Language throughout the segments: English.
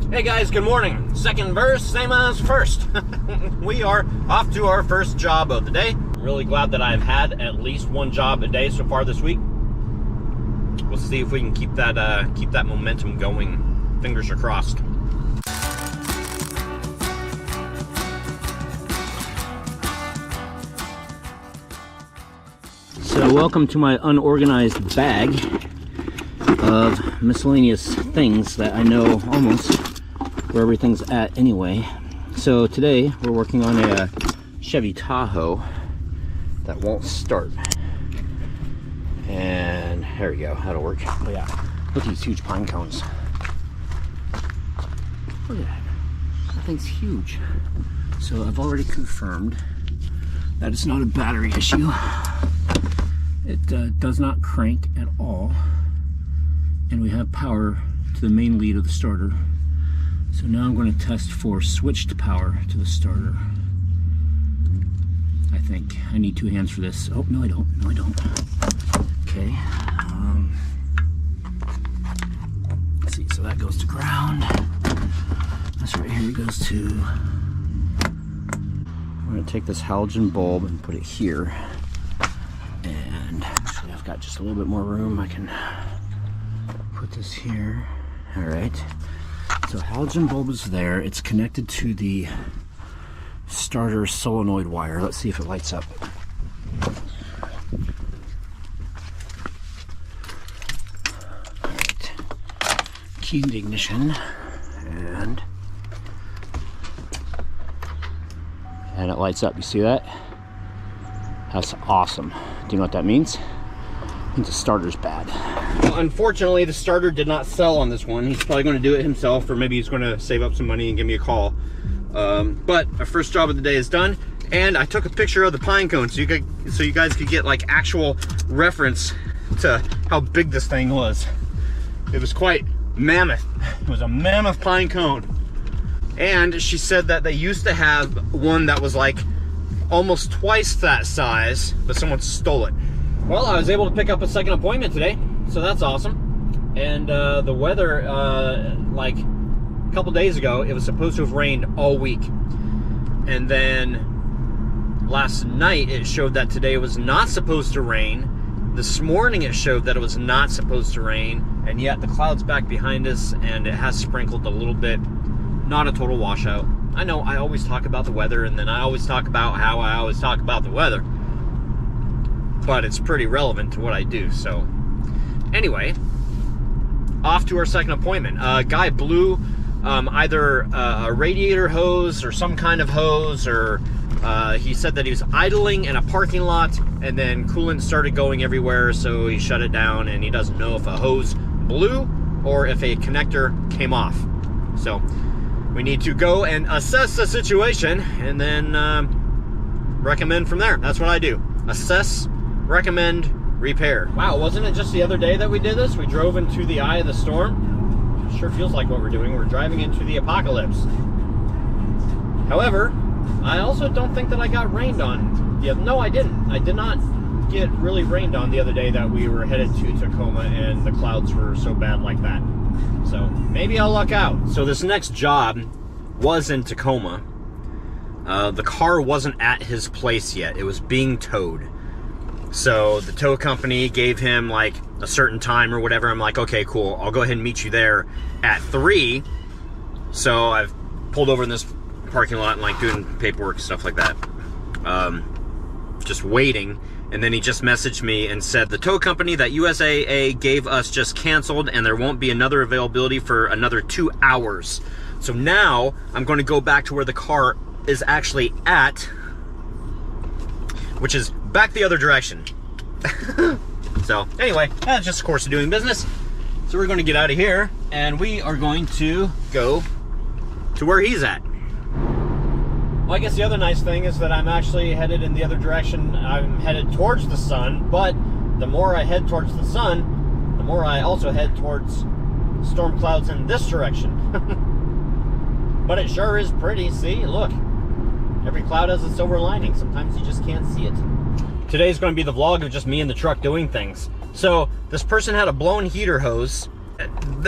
Hey guys, good morning. Second verse, same as first. We are off to our first job of the day. I'm really glad that I've had at least one job a day so far this week. We'll see if we can keep that momentum going. Fingers are crossed. So welcome to my unorganized bag of miscellaneous things that I know almost where everything's at anyway. So today we're working on a Chevy Tahoe that won't start. And there we go, that'll work. Oh yeah, look at these huge pine cones. Look at that, that thing's huge. So I've already confirmed that it's not a battery issue. It does not crank at all. And we have power to the main lead of the starter. So now I'm going to test for switched power to the starter. I think I need two hands for this. Oh, no I don't, no I don't. Okay, let's see, so that goes to ground. This right here goes to, I'm going to take this halogen bulb and put it here. And actually I've got just a little bit more room. I can put this here. All right, so halogen bulb is there. It's connected to the starter solenoid wire. Let's see if it lights up. All right, key to ignition, and it lights up. You see that? That's awesome. Do you know what that means? It means the starter's bad. Well, unfortunately, the starter did not sell on this one. He's probably going to do it himself, or maybe he's going to save up some money and give me a call. But our first job of the day is done, and I took a picture of the pine cone so you guys could get like actual reference to how big this thing was. It was quite mammoth. It was a mammoth pine cone. And she said that they used to have one that was like almost twice that size, but someone stole it. Well, I was able to pick up a second appointment today, so that's awesome. And the weather, like a couple days ago, it was supposed to have rained all week. And then last night it showed that today was not supposed to rain. This morning it showed that it was not supposed to rain, and yet the cloud's back behind us and it has sprinkled a little bit. Not a total washout. I know I always talk about the weather, and then I always talk about how I always talk about the weather, but it's pretty relevant to what I do. So anyway, off to our second appointment. A guy blew either a radiator hose or some kind of hose, or he said that he was idling in a parking lot and then coolant started going everywhere, so he shut it down, and he doesn't know if a hose blew or if a connector came off. So we need to go and assess the situation and then recommend from there. That's what I do. Assess, recommend, repair. Wow, wasn't it just the other day that we did this? We drove into the eye of the storm. Sure feels like what we're doing. We're driving into the apocalypse. However, I also don't think that I got rained on. No, I didn't. I did not get really rained on the other day that we were headed to Tacoma and the clouds were so bad like that. So maybe I'll luck out. So this next job was in Tacoma. The car wasn't at his place yet. It was being towed. So the tow company gave him like a certain time or whatever. I'm like, okay, cool. I'll go ahead and meet you there at 3. So I've pulled over in this parking lot and like doing paperwork and stuff like that. Just waiting. And then he just messaged me and said the tow company that USAA gave us just canceled, and there won't be another availability for another 2 hours. So now I'm going to go back to where the car is actually at, which is back the other direction. So anyway, that's just a course of doing business. So we're going to get out of here and we are going to go to where he's at. Well, I guess the other nice thing is that I'm actually headed in the other direction. I'm headed towards the sun, but the more I head towards the sun, the more I also head towards storm clouds in this direction. But it sure is pretty. See, look. Every cloud has a silver lining. Sometimes you just can't see it. Today's going to be the vlog of just me in the truck doing things. So this person had a blown heater hose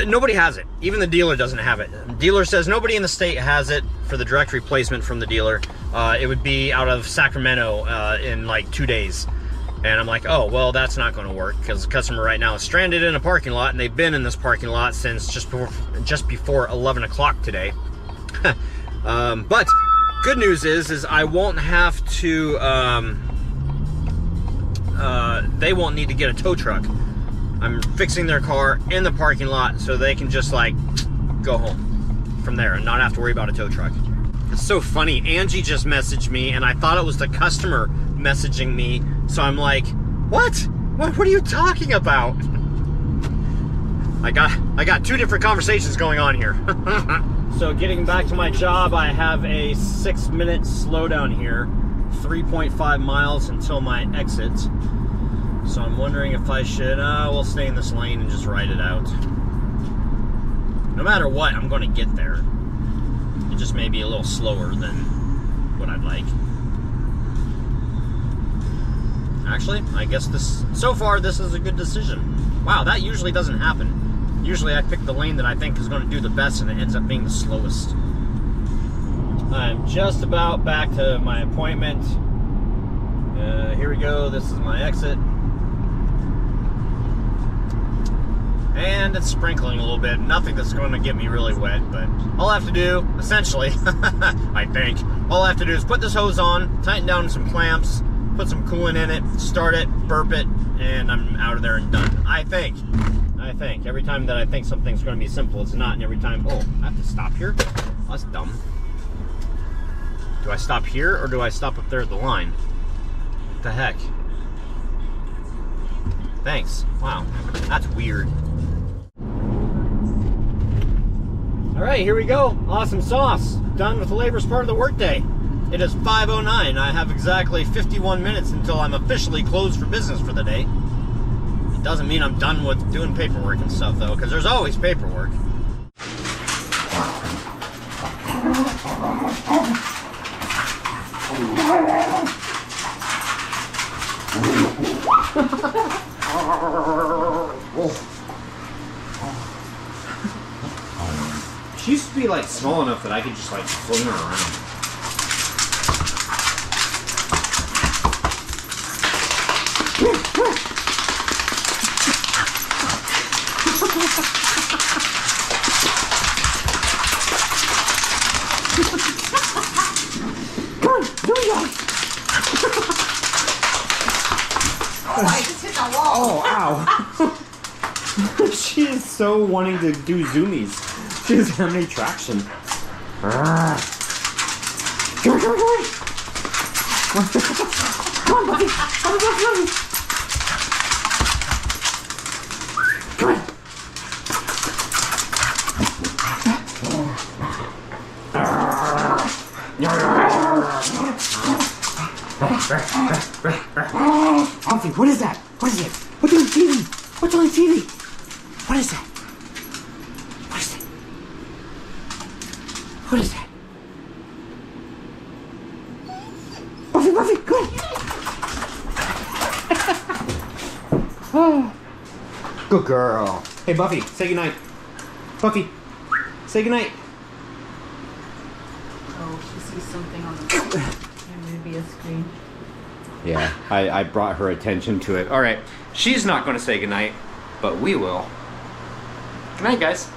Nobody has it. Even the dealer doesn't have it. The dealer says nobody in the state has it for the direct replacement from the dealer. It would be out of Sacramento in like 2 days. And I'm like, oh, well, that's not going to work because the customer right now is stranded in a parking lot, and they've been in this parking lot since just before 11 o'clock today. But good news is I won't have to, they won't need to get a tow truck. I'm fixing their car in the parking lot so they can just like go home from there and not have to worry about a tow truck. It's so funny. Angie just messaged me and I thought it was the customer messaging me. So I'm like, what? What are you talking about? I got 2 different conversations going on here. So getting back to my job, I have a 6-minute slowdown here, 3.5 miles until my exit. So I'm wondering if I should, we'll stay in this lane and just ride it out. No matter what, I'm going to get there. It just may be a little slower than what I'd like. Actually, I guess so far this is a good decision. Wow, that usually doesn't happen. Usually I pick the lane that I think is going to do the best and it ends up being the slowest. I'm just about back to my appointment. Here we go, this is my exit. And it's sprinkling a little bit. Nothing that's going to get me really wet, but all I have to do, essentially, I think, all I have to do is put this hose on, tighten down some clamps, put some coolant in it, start it, burp it, and I'm out of there and done. I think. Every time that I think something's going to be simple, it's not, and every time, oh, I have to stop here? Oh, that's dumb. Do I stop here, or do I stop up there at the line? What the heck? Thanks. Wow, that's weird. All right, here we go. Awesome sauce. Done with the labor's part of the workday. It is 5:09. I have exactly 51 minutes until I'm officially closed for business for the day. It doesn't mean I'm done with doing paperwork and stuff, though, because there's always paperwork. She used to be like small enough that I could just like fling her around. Come on, here we go. Oh, I just hit the wall. Oh, ow. She is so wanting to do zoomies. She doesn't have any traction. Come on, come on, come on. Come on, Buffy. Come on, Buffy. Come on. Buffy, what is that? What is it? What's on TV? What's on TV? What is that? What is that? What is that? Buffy, Buffy, go! Oh. Good girl. Hey, Buffy, say goodnight. Buffy, say goodnight. Oh, she sees something on the maybe a screen. Yeah, I brought her attention to it. All right, she's not going to say goodnight, but we will. Good night, guys.